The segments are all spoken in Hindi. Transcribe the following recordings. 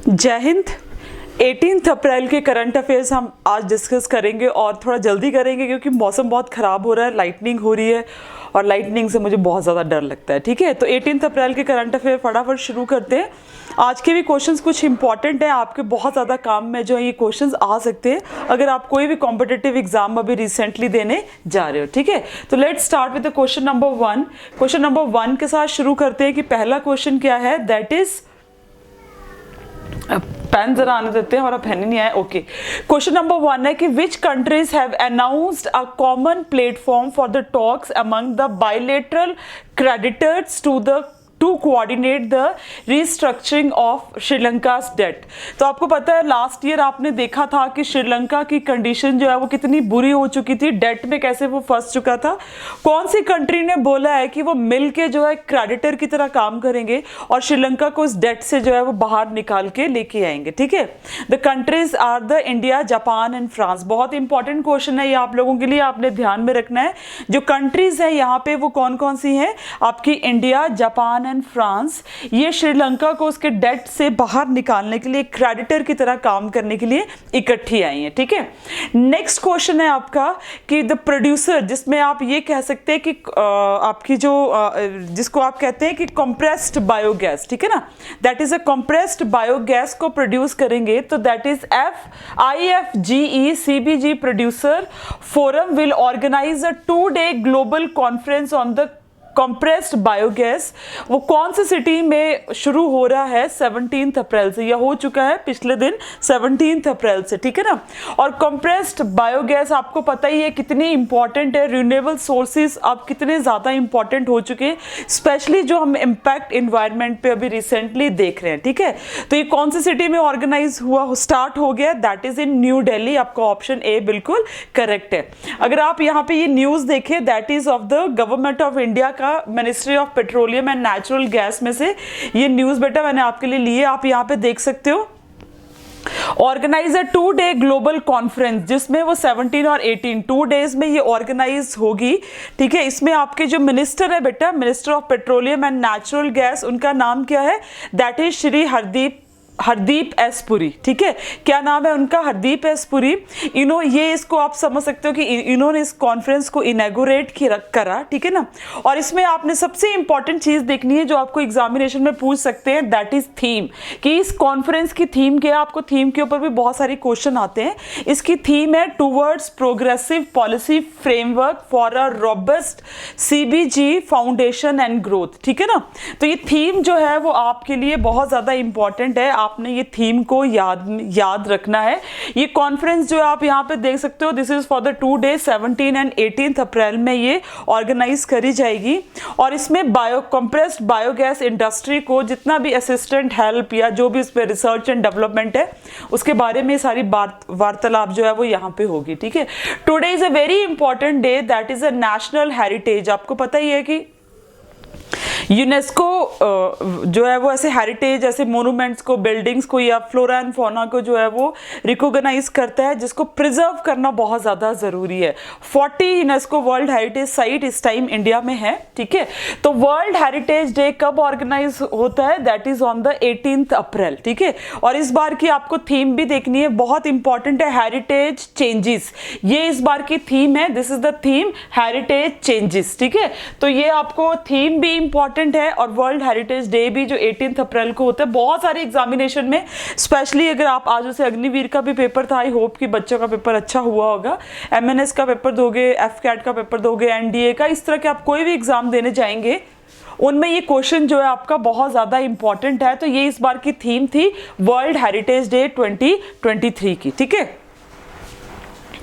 जय हिंद। 18 अप्रैल के करंट अफेयर्स हम आज डिस्कस करेंगे और थोड़ा जल्दी करेंगे क्योंकि मौसम बहुत ख़राब हो रहा है, लाइटनिंग हो रही है और लाइटनिंग से मुझे बहुत ज़्यादा डर लगता है। ठीक है, तो 18 अप्रैल के करंट अफेयर फटाफट शुरू करते हैं। आज के भी क्वेश्चंस कुछ इंपॉर्टेंट हैं, आपके बहुत ज़्यादा काम में जो है ये क्वेश्चंस आ सकते हैं अगर आप कोई भी कॉम्पिटिटिव एग्जाम अभी रिसेंटली देने जा रहे हो। ठीक है, तो let's start with the question number 1। Question number 1 के साथ शुरू करते हैं कि पहला क्वेश्चन क्या है, दैट इज पेन जरा आने देते हैं, हमारा पेन ही नहीं आया। ओके, क्वेश्चन नंबर 1 है कि which countries have announced a common platform for the talks among the bilateral creditors to coordinate the restructuring of Sri Lanka's debt. तो आपको पता है लास्ट ईयर आपने देखा था कि श्रीलंका की कंडीशन जो है वो कितनी बुरी हो चुकी थी, डेट में कैसे वो फंस चुका था। कौन सी कंट्री ने बोला है कि वो मिल के जो है क्रेडिटर की तरह काम करेंगे और श्रीलंका को इस डेट से जो है वो बाहर निकाल के लेके आएंगे। ठीक है, the countries are the India, Japan and France. बहुत इंपॉर्टेंट क्वेश्चन है ये आप लोगों के लिए, आपने ध्यान में रखना है। जो कंट्रीज है यहाँ पे वो कौन कौन सी हैं, आपकी इंडिया, जापान एंड फ्रांस। ये श्रीलंका को उसके डेट से बाहर निकालने के लिए क्रेडिटर की तरह काम करने के लिए इकट्ठी आई हैं। ठीक है, नेक्स्ट क्वेश्चन है आपका कि द प्रोड्यूसर, जिसमें आप ये कह सकते हैं कि आपकी जो जिसको आप कहते हैं कि कंप्रेस्ड बायोगैस, ठीक है ना, that is a compressed biogas को प्रोड्यूस करेंगे तो that is IFGE CBG producer forum will organise a 2-day global conference on the compressed biogas. वो कौन सी सिटी में शुरू हो रहा है, 17 अप्रैल से, यह हो चुका है पिछले दिन 17 अप्रैल से। ठीक है ना, और कंप्रेस्ड बायोगैस आपको पता ही है कितनी इंपॉर्टेंट है, रिन्यूएबल सोर्सेज अब कितने ज़्यादा इंपॉर्टेंट हो चुके हैं, स्पेशली जो हम इम्पैक्ट इन्वायरमेंट पे अभी रिसेंटली देख रहे हैं। ठीक है, तो ये कौन सी सिटी में ऑर्गेनाइज हुआ, स्टार्ट हो गया, that is in New Delhi. आपका ऑप्शन ए बिल्कुल करेक्ट है। अगर आप यहाँ पे ये न्यूज़ देखें, that is of the government of India का, ministry of petroleum and natural gas में से ये न्यूज़ बेटा मैंने आपके लिए लिए, आप यहाँ पे देख सकते हो। Organise a 2-day global conference, जिसमें वो 17 और 18 2 डेज में ये ऑर्गेनाइज होगी। ठीक है, इसमें आपके जो मिनिस्टर है बेटा, minister of petroleum and natural gas, उनका नाम क्या है, that is Shri Hardeep S Puri. ठीक है, क्या नाम है उनका, हरदीप एस पुरी। ये इसको आप समझ सकते हो कि इन्होंने इस कॉन्फ्रेंस को इनैगोरेट करा। ठीक है ना, और इसमें आपने सबसे इंपॉर्टेंट चीज देखनी है जो आपको एग्जामिनेशन में पूछ सकते हैं, दैट इज थीम, कि इस कॉन्फ्रेंस की थीम क्या है। आपको थीम के ऊपर भी बहुत सारे क्वेश्चन आते हैं। इसकी थीम है towards progressive policy framework for a robust CBG foundation and growth. ठीक है ना, तो ये थीम जो है वो आपके लिए बहुत ज्यादा इंपॉर्टेंट है, आपने ये थीम को याद रखना है। ये कॉन्फ्रेंस जो आप यहाँ पे देख सकते हो, this is for the 2 days 17 and 18 अप्रैल में ये ऑर्गेनाइज करी जाएगी। और इसमें कंप्रेस्ड बायोगैस इंडस्ट्री को जितना भी असिस्टेंट हेल्प या जो भी इस पे रिसर्च एंड डेवलपमेंट है उसके बारे में सारी वार्तालाप जो है वो यहाँ पे होगी। ठीक है, today is a very important day, that is a national heritage. आपको पता ही है कि यूनेस्को जो है वो ऐसे हेरिटेज, ऐसे मोनूमेंट्स को, बिल्डिंग्स को या फ्लोरा एंड फौना को जो है वो रिकॉग्नाइज करता है, जिसको प्रिजर्व करना बहुत ज़्यादा ज़रूरी है। 40 यूनेस्को वर्ल्ड हेरिटेज साइट इस टाइम इंडिया में है। ठीक है, तो वर्ल्ड हेरिटेज डे कब ऑर्गेनाइज होता है, दैट इज ऑन द 18 अप्रैल। ठीक है, और इस बार की आपको थीम भी देखनी है, बहुत इंपॉर्टेंट है, हेरिटेज चेंजेस। ये इस बार की थीम है, this is the theme, heritage changes. ठीक है, तो ये आपको थीम भी इंपॉर्टेंट है और वर्ल्ड हेरिटेज डे भी जो 18 अप्रैल को होता है। बहुत सारे एग्जामिनेशन में, स्पेशली अगर आप आज जैसे अग्निवीर का भी पेपर था, आई होप कि बच्चों का पेपर अच्छा हुआ होगा, MNS का पेपर दोगे, FCAT का पेपर दोगे, NDA का, इस तरह के आप कोई भी एग्जाम देने जाएंगे उनमें ये क्वेश्चन जो है आपका बहुत ज़्यादा इंपॉर्टेंट है। तो ये इस बार की थीम थी वर्ल्ड हेरिटेज डे 2023 की। ठीक है,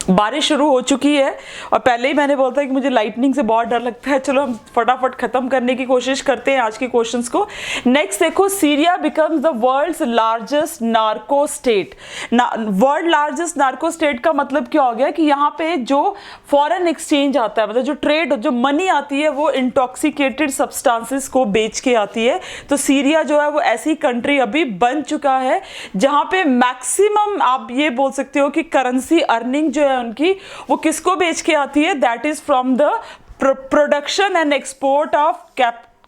बारिश शुरू हो चुकी है और पहले ही मैंने बोला था कि मुझे लाइटनिंग से बहुत डर लगता है। चलो हम फटाफट खत्म करने की कोशिश करते हैं आज के क्वेश्चंस को। नेक्स्ट देखो, Syria becomes the world's largest narco state. World largest narco state का मतलब क्या हो गया कि यहाँ पे जो फॉरेन एक्सचेंज आता है, मतलब जो ट्रेड, जो मनी आती है वो इंटॉक्सिकेटेड सब्सटेंसेस को बेच के आती है। तो सीरिया जो है वो ऐसी कंट्री अभी बन चुका है जहाँ पे मैक्सिमम आप ये बोल सकते हो कि करेंसी अर्निंग जो है उनकी वो किसको बेच के आती है, that is from the production and export of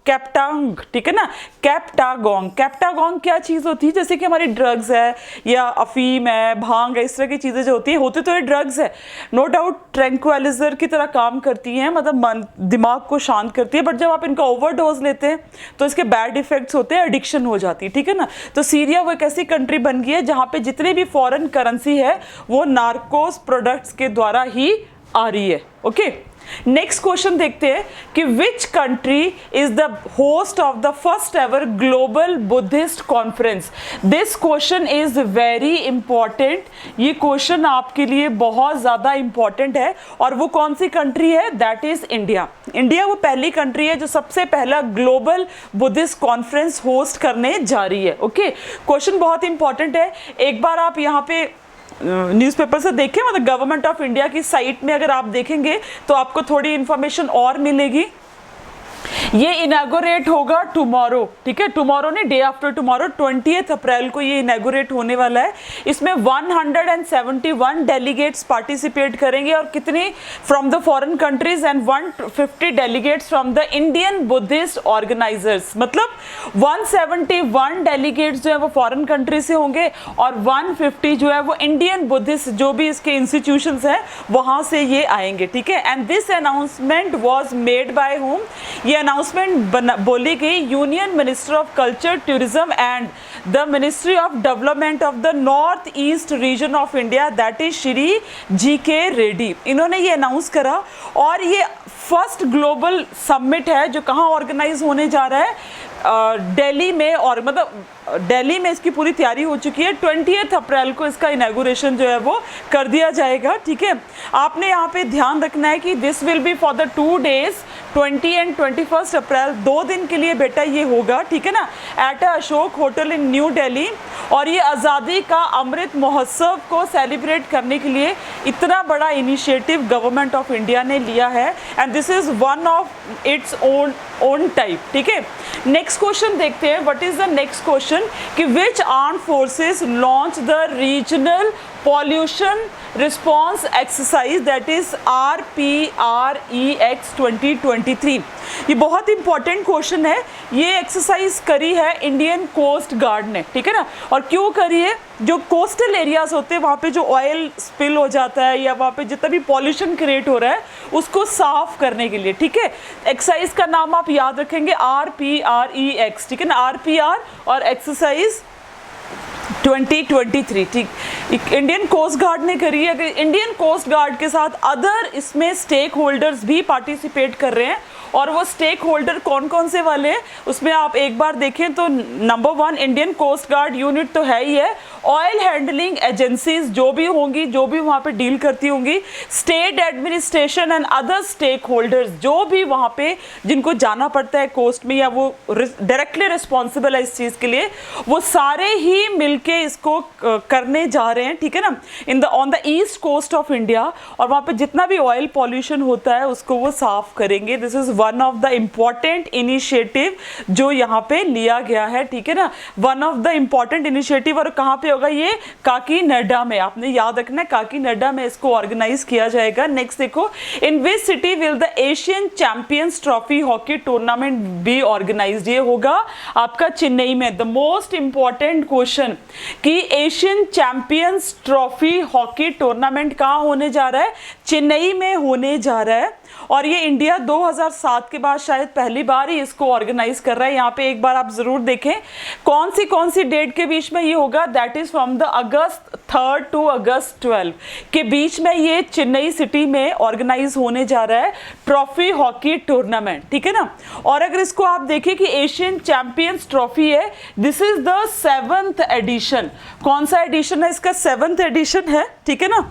कैप्टांग, ठीक है ना, कैप्टागोंग। कैप्टागोंग क्या चीज होती है, जैसे कि हमारी ड्रग्स है या अफीम है, भांग है, इस तरह की चीजें जो होती तो ये ड्रग्स है, नो डाउट ट्रैंक्विलाइजर की तरह काम करती हैं, मतलब मन दिमाग को शांत करती है, बट जब आप इनका ओवरडोज लेते हैं तो इसके बैड इफेक्ट्स होते हैं, एडिक्शन हो जाती है, ठीक है ना। तो सीरिया वो एक ऐसी कंट्री बन गई है जहां पे जितने भी फॉरेन करेंसी है वो नार्कोस प्रोडक्ट्स के द्वारा ही आ रही है। ओके, नेक्स्ट क्वेश्चन देखते हैं कि which country is the host of the first ever global Buddhist conference. This question is very important, ये क्वेश्चन आपके लिए बहुत ज्यादा इंपॉर्टेंट है, और वो कौन सी कंट्री है, दैट इज इंडिया। इंडिया वो पहली कंट्री है जो सबसे पहला ग्लोबल बुद्धिस्ट कॉन्फ्रेंस होस्ट करने जा रही है। ओके, क्वेश्चन बहुत इंपॉर्टेंट है, एक बार आप यहाँ पे न्यूज़पेपर से देखें, मतलब गवर्नमेंट ऑफ इंडिया की साइट में अगर आप देखेंगे तो आपको थोड़ी इंफॉर्मेशन और मिलेगी। ये इनॉग्रेट होगा टुमारो, ठीक है, टुमारो ने डे आफ्टर टुमारो 20 अप्रैल को ये इनॉग्रेट होने वाला है। इसमें 171 डेलीगेट्स पार्टिसिपेट करेंगे, और कितने from the foreign countries, and 150 delegates from the Indian Buddhist organisers. मतलब 171 डेलीगेट्स जो है वो फॉरेन कंट्री से होंगे, और 150 जो है वो इंडियन बुद्धिस्ट जो भी इसके इंस्टीट्यूशंस हैं वहां से ये आएंगे, ठीक है। And this announcement was made by home, ये अनाउंसमेंट बोली गई union minister of culture, tourism and the ministry of development of the north east region of India, that is Shri GK. Reddy. इन्होंने ये अनाउंस करा, और ये फर्स्ट ग्लोबल समिट है जो कहाँ ऑर्गेनाइज होने जा रहा है, दिल्ली में, और मतलब दिल्ली में इसकी पूरी तैयारी हो चुकी है। 20 अप्रैल को इसका इनॉग्रेशन जो है वो कर दिया जाएगा, ठीक है। आपने यहाँ पे ध्यान रखना है कि this will be for the 2 days 20 and 21 अप्रैल, 2 दिन के लिए बेटा ये होगा, ठीक है ना, at Ashok hotel in New Delhi. और ये आज़ादी का अमृत महोत्सव को सेलिब्रेट करने के लिए इतना बड़ा इनिशिएटिव गवर्नमेंट ऑफ इंडिया ने लिया है, and this is one of its own type, ठीक है। नेक्स्ट क्वेश्चन देखते हैं, what is the next question कि which armed forces launch the regional pollution response exercise, that is RPREX 2023। ये बहुत इंपॉर्टेंट क्वेश्चन है, ये एक्सरसाइज करी है इंडियन कोस्ट गार्ड ने, ठीक है ना। और क्यों करी है, जो कोस्टल एरियाज होते हैं वहाँ पे जो ऑयल स्पिल हो जाता है या वहाँ पे जितना भी पॉल्यूशन क्रिएट हो रहा है उसको साफ करने के लिए, ठीक है। एक्सरसाइज का नाम आप याद रखेंगे RPREX, ठीक है ना, RPR और एक्सरसाइज 2023, ठीक। इंडियन कोस्ट गार्ड ने करी है। इंडियन कोस्ट गार्ड के साथ अदर इसमें स्टेक होल्डर्स भी पार्टिसिपेट कर रहे हैं, और वो स्टेक होल्डर कौन कौन से वाले हैं उसमें आप एक बार देखें तो number 1 Indian coast guard unit तो है ही है, ऑयल हैंडलिंग एजेंसीज जो भी होंगी, जो भी वहाँ पे डील करती होंगी, state administration and other stakeholders जो भी वहाँ पे जिनको जाना पड़ता है कोस्ट में या वो डायरेक्टली रिस्पॉन्सिबल है इस चीज़ के लिए, वो सारे ही मिलके इसको करने जा रहे हैं, ठीक है ना, on the east coast of India. और वहाँ पे जितना भी ऑयल पॉल्यूशन होता है उसको वो साफ करेंगे। This is one of the important initiative जो यहाँ पे लिया गया है, ठीक है ना, one of the important initiative. और कहाँ पे होगा ये, काकीनाडा में, आपने याद रखना है काकीनाडा में इसको ऑर्गेनाइज किया जाएगा। नेक्स्ट देखो, in which city will the Asian champions trophy hockey tournament be organised, ये होगा आपका चेन्नई में। द मोस्ट इंपॉर्टेंट क्वेश्चन कि Asian champions trophy hockey tournament कहाँ होने जा रहा है, चेन्नई में होने जा रहा है। और ये इंडिया 2007 के बाद शायद पहली बार ही इसको ऑर्गेनाइज कर रहा है। यहाँ पे एक बार आप जरूर देखें कौन सी डेट के बीच में ये होगा, that is from the August 3 to अगस्त 12 के बीच में ये चेन्नई सिटी में ऑर्गेनाइज होने जा रहा है ट्रॉफी हॉकी टूर्नामेंट, ठीक है ना। और अगर इसको आप देखें कि एशियन चैंपियंस ट्रॉफी है, this is the 7th edition. कौन सा एडिशन है इसका, 7th एडिशन है, ठीक है ना।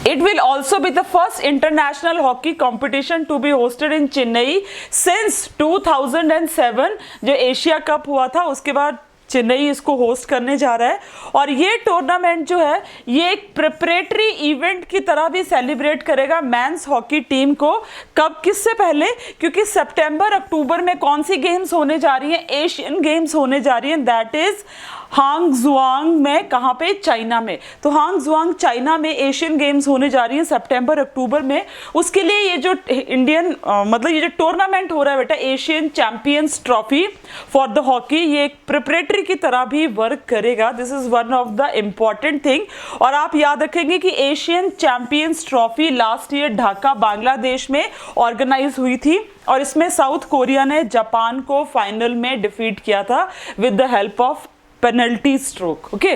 It will also be the first international hockey competition to be hosted in Chennai since 2007 जो एशिया कप हुआ था उसके बाद चेन्नई इसको होस्ट करने जा रहा है। और ये टूर्नामेंट जो है ये एक प्रिपरेटरी इवेंट की तरह भी सेलिब्रेट करेगा मेंस हॉकी टीम को। कब, किससे पहले, क्योंकि सितंबर अक्टूबर में कौन सी गेम्स होने जा रही हैं, एशियन गेम्स होने जा रही हैं, दैट इज हांगजुआंग में, कहाँ पे, चाइना में। तो हांगजुआंग चाइना में एशियन गेम्स होने जा रही हैं सितंबर अक्टूबर में। उसके लिए ये जो इंडियन मतलब ये जो टूर्नामेंट हो रहा है बेटा, Asian champions trophy for the hockey, ये एक प्रिपरेटरी की तरह भी वर्क करेगा। This is one of the important thing. और आप याद रखेंगे कि एशियन चैंपियंस ट्रॉफी लास्ट ईयर ढाका बांग्लादेश में ऑर्गेनाइज हुई थी और इसमें साउथ कोरिया ने जापान को फाइनल में डिफीट किया था with the help of penalty stroke. Okay,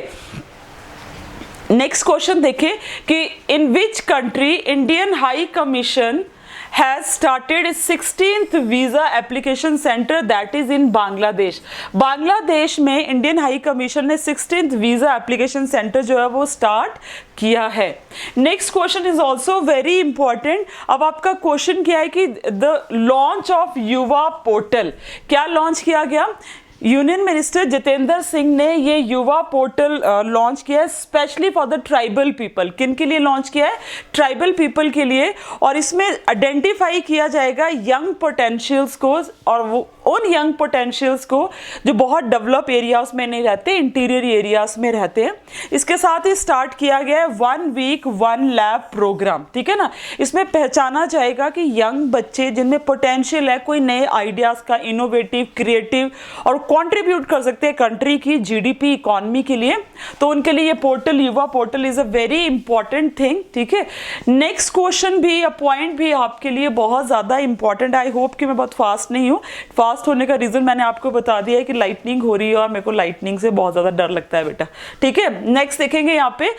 next question देखें कि in which country Indian high commission has started its 16th visa application center, that is in Bangladesh. Bangladesh में इंडियन हाई कमीशन ने 16th वीजा एप्लीकेशन सेंटर जो है वो स्टार्ट किया है। Next question is also very important. अब आपका क्वेश्चन क्या है कि द लॉन्च ऑफ युवा पोर्टल, क्या लॉन्च किया गया? यूनियन मिनिस्टर जितेंद्र सिंह ने ये युवा पोर्टल लॉन्च किया है specially for the tribal people. किन के लिए लॉन्च किया है? ट्राइबल पीपल के लिए। और इसमें आइडेंटिफाई किया जाएगा यंग पोटेंशियल्स को, और वो उन यंग पोटेंशियल्स को जो बहुत डेवलप एरियाज में नहीं रहते, इंटीरियर एरियाज में रहते हैं। इसके साथ ही स्टार्ट किया गया है 1 वीक 1 लैब प्रोग्राम, ठीक है ना। इसमें पहचाना जाएगा कि यंग बच्चे जिनमें पोटेंशियल है, कोई नए आइडियाज का, इनोवेटिव, क्रिएटिव और कंट्रीब्यूट कर सकते हैं कंट्री की जीडीपी इकोनॉमी के लिए, तो उनके लिए ये पोर्टल, युवा portal is a very important thing, ठीक है। नेक्स्ट क्वेश्चन भी, अ पॉइंट भी आपके लिए बहुत ज़्यादा इंपॉर्टेंट। आई होप कि मैं बहुत फास्ट नहीं हूँ। फास्ट होने का रीज़न मैंने आपको बता दिया है कि लाइटनिंग हो रही है और मेरे को लाइटनिंग से बहुत ज़्यादा डर लगता है बेटा, ठीक है। नेक्स्ट देखेंगे यहाँ पे,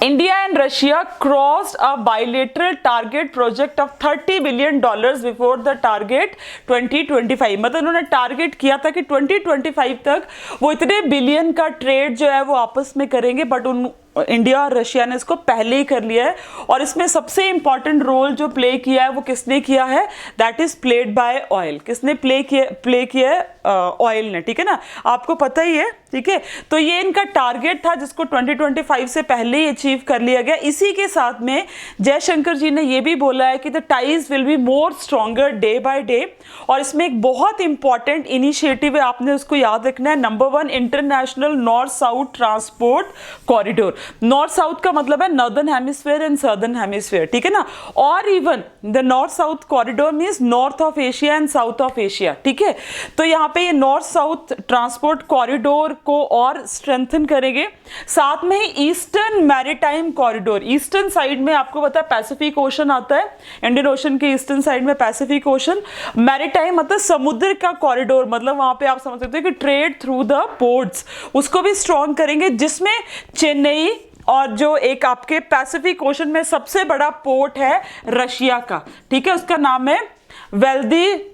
India and Russia crossed a bilateral target project of $30 billion before the target 2025। मतलब उन्होंने टारगेट किया था कि 2025 तक वो इतने बिलियन का ट्रेड जो है वो आपस में करेंगे, बट इंडिया और रशिया ने इसको पहले ही कर लिया है। और इसमें सबसे इंपॉर्टेंट रोल जो प्ले किया है वो किसने किया है? That is played by oil. किसने प्ले किया है? ऑयल ने, ठीक है ना, आपको पता ही है, ठीक है। तो ये इनका टारगेट था जिसको 2025 से पहले ही अचीव कर लिया गया। इसी के साथ में जयशंकर जी ने ये भी बोला है कि the ties will be more stronger day by day. और इसमें एक बहुत इंपॉर्टेंट इनिशिएटिव है, आपने उसको याद रखना है। Number 1, international north south transport corridor. North south का मतलब है northern hemisphere and southern hemisphere, ठीक है ना। और even the north south corridor means north of Asia and south of Asia, ठीक है। तो यहाँ पे ये नॉर्थ साउथ ट्रांसपोर्ट कॉरिडोर को और स्ट्रेंथन करेंगे। साथ में ही eastern maritime corridor, eastern side में आपको पता है पैसिफिक ओशन आता है, इंडियन ओशन के ईस्टर्न साइड में पैसिफिक ओशन। मैरीटाइम मतलब समुद्र का कॉरिडोर, मतलब वहां पे आप समझ सकते हो कि ट्रेड थ्रू द पोर्ट्स, उसको भी स्ट्रॉन्ग करेंगे, जिसमें चेन्नई और जो एक आपके पैसिफिक ओशन में सबसे बड़ा पोर्ट है रशिया का, ठीक है, उसका नाम है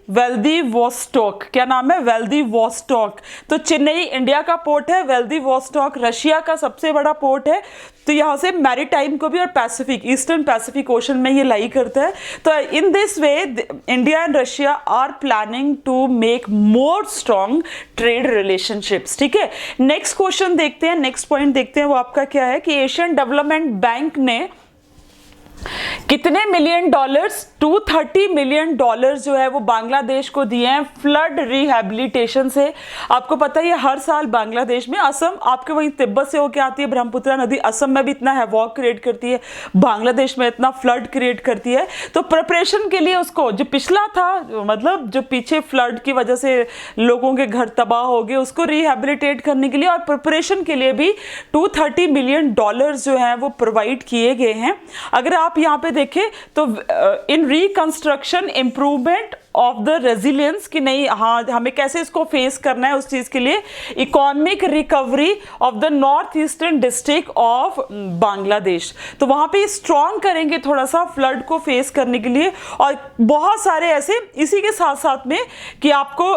व्लादिवोस्टोक। क्या नाम है? व्लादिवोस्टोक। तो चेन्नई इंडिया का पोर्ट है, व्लादिवोस्टोक रशिया का सबसे बड़ा पोर्ट है। तो यहाँ से मैरीटाइम को भी और पैसिफिक, ईस्टर्न पैसिफिक ओशन में ये लाई करता है। तो in this way India and Russia are planning to make more strong trade relationships, ठीक है। नेक्स्ट क्वेश्चन देखते हैं, नेक्स्ट पॉइंट देखते हैं, वो आपका क्या है कि एशियन डेवलपमेंट बैंक ने कितने मिलियन डॉलर्स, 230 मिलियन डॉलर्स जो है वो बांग्लादेश को दिए हैं फ्लड रिहैबिलिटेशन से। आपको पता है हर साल बांग्लादेश में, असम आपके वहीं तिब्बत से होकर आती है, ब्रह्मपुत्र नदी असम में भी इतना हैवॉक क्रिएट करती है, बांग्लादेश में इतना फ्लड क्रिएट करती है। तो प्रिपरेशन के लिए उसको, जो पिछला था, मतलब जो पीछे फ्लड की वजह से लोगों के घर तबाह हो गए, उसको रिहैबिलिटेट करने के लिए और प्रिपरेशन के लिए भी 230 मिलियन डॉलर्स जो है वो प्रोवाइड किए गए हैं। अगर आप यहाँ पे देखें तो in reconstruction improvement of the resilience, कि नहीं, हाँ हमें कैसे इसको फेस करना है, उस चीज के लिए economic recovery of the north eastern district of Bangladesh. तो वहां पे स्ट्रॉन्ग करेंगे थोड़ा सा फ्लड को फेस करने के लिए। और बहुत सारे ऐसे, इसी के साथ साथ में कि आपको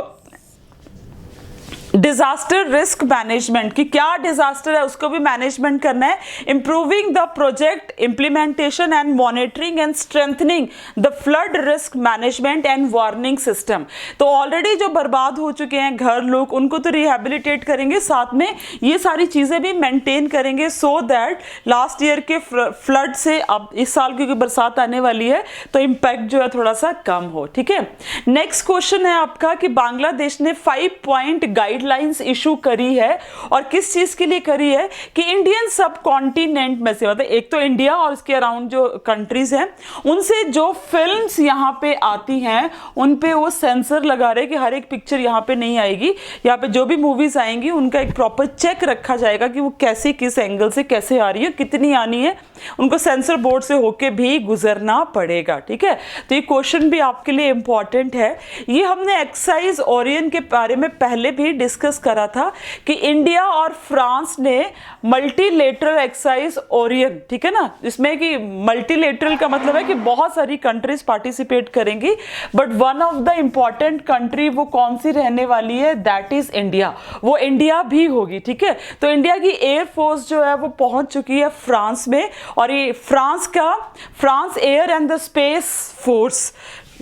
डिजास्टर रिस्क मैनेजमेंट, कि क्या डिजास्टर है उसको भी मैनेजमेंट करना है। Improving the project implementation and monitoring and strengthening the flood risk management and warning system. तो ऑलरेडी जो बर्बाद हो चुके हैं घर लोग, उनको तो रिहेबिलिटेट करेंगे, साथ में ये सारी चीजें भी मेंटेन करेंगे, सो दैट लास्ट ईयर के फ्लड से अब इस साल क्योंकि बरसात आने वाली है तो इम्पैक्ट जो है थोड़ा सा कम हो। ठीक है, नेक्स्ट क्वेश्चन है आपका कि बांग्लादेश ने 5 पॉइंट गाइडलाइंस इशू करी है, और किस चीज के लिए करी है कि इंडियन सब कॉन्टिनेंट में से, मतलब एक तो इंडिया और उसके अराउंड जो कंट्रीज हैं उनसे जो फिल्म्स यहाँ पे आती हैं उन पे वो सेंसर लगा रहे कि हर एक पिक्चर यहाँ पे नहीं आएगी, यहाँ पे जो भी मूवीज आएंगी उनका एक प्रॉपर चेक रखा जाएगा कि वो कैसे किस एंगल से कैसे आ रही है, कितनी आनी है, उनको सेंसर बोर्ड से होके भी गुजरना पड़ेगा। ठीक है, तो ये क्वेश्चन भी आपके लिए इंपॉर्टेंट है। ये हमने एक्सरसाइज ओरियन के बारे में पहले भी डिस्कस करा था कि इंडिया और फ्रांस ने मल्टीलेटरल एक्सरसाइज ओरियन, ठीक है ना, इसमें कि मल्टीलेटरल का मतलब है कि बहुत सारी कंट्रीज पार्टिसिपेट करेंगी, but one of the important country वो कौन सी रहने वाली है, दैट इज इंडिया, वो इंडिया भी होगी। ठीक है, तो इंडिया की एयरफोर्स जो है वो पहुंच चुकी है फ्रांस में, और ये France air and the space force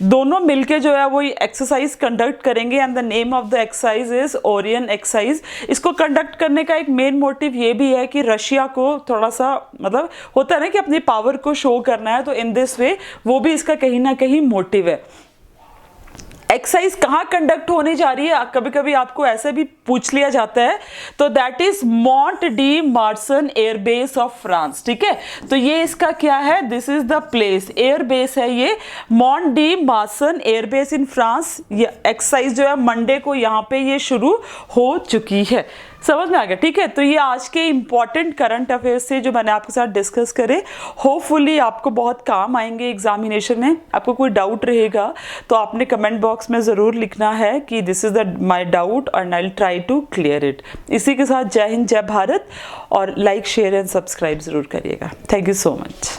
दोनों मिलके जो है वो एक्सरसाइज कंडक्ट करेंगे, and the name of the exercise is Orion exercise. इसको कंडक्ट करने का एक मेन मोटिव ये भी है कि रशिया को थोड़ा सा मतलब होता है ना कि अपनी पावर को शो करना है, तो इन दिस वे वो भी इसका कहीं ना कहीं मोटिव है। एक्सरसाइज कहाँ कंडक्ट होने जा रही है, कभी कभी आपको ऐसे भी पूछ लिया जाता है, तो that is मॉन्ट D Marsons airbase of France. ठीक है, तो ये इसका क्या है, this is the place, airbase है ये, मॉन्ट D Marsons airbase in France. ये एक्सरसाइज जो है मंडे को यहाँ पे ये शुरू हो चुकी है, समझ में आ गया। ठीक है, तो ये आज के इंपॉर्टेंट करंट अफेयर्स से जो मैंने आपके साथ डिस्कस करे, होपफुली आपको बहुत काम आएंगे एग्जामिनेशन में। आपको कोई डाउट रहेगा तो आपने कमेंट बॉक्स में ज़रूर लिखना है कि this is the my doubt and I will try to clear it. इसी के साथ जय हिंद, जय भारत, और लाइक शेयर एंड सब्सक्राइब ज़रूर करिएगा। Thank you so much.